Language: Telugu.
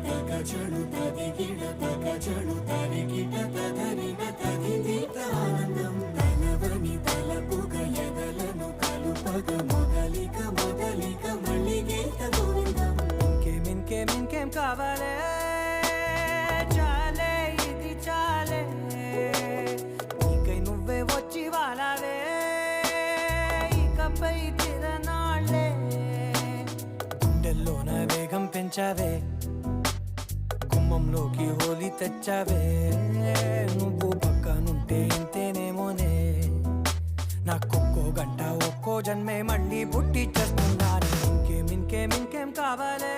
తగ చడు తదిగిడ తగ చడు తరిగిట తదరిన తదిదీత ఆనందం తలవని తలపుగ ఎదలను కలుపగ మొదలిక మొదలిక మళ్ళీ గీత గోవిందం ఇంకేం కావాలే చాలే ఇది చాలే నీకై నువ్వే వచ్చి వాలావే ఇకపై తిరనాళ్ళే గుండెల్లోన వేగం పెంచావే గుమ్మంలోకి హోలీ తెచ్చావే నువ్వు పక్కనుంటే ఇంతేనేమోనే నాకొక్కో గంట ఒక్కో జన్మే మళ్ళీ పుట్టి చేస్తున్నాను ఇంకేం కావాలే